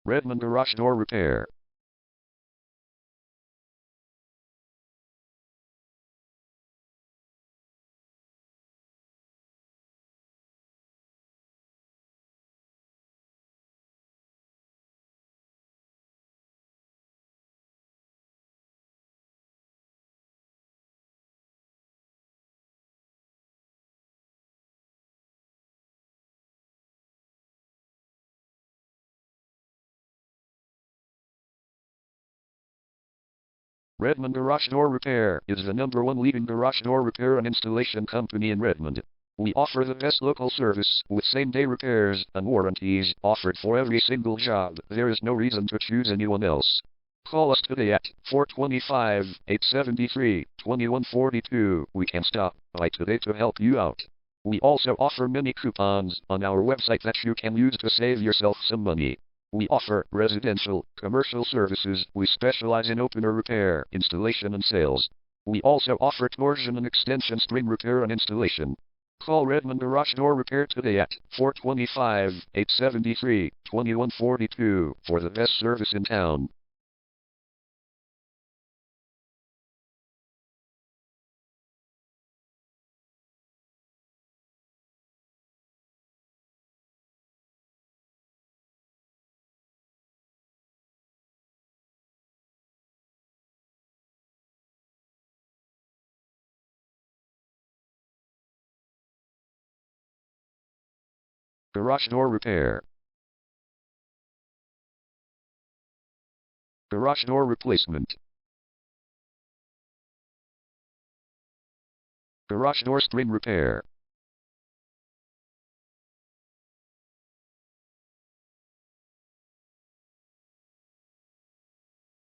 Redmond Garage Door Repair. Redmond Garage Door Repair is the #1 leading garage door repair and installation company in Redmond. We offer the best local service with same-day repairs and warranties offered for every single job. There is no reason to choose anyone else. Call us today at 425-873-2142. We can stop by today to help you out. We also offer many coupons on our website that you can use to save yourself some money. We offer residential, commercial services. We specialize in opener repair, installation and sales. We also offer torsion and extension string repair and installation. Call Redmond Garage Door Repair today at 425-873-2142 for the best service in town. Garage Door Repair. Garage Door Replacement. Garage Door String Repair.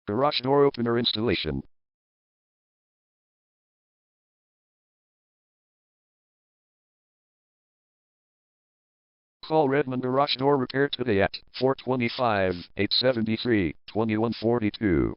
Garage Door Opener Installation. Call Redmond Garage Door Repair today at 425-873-2142.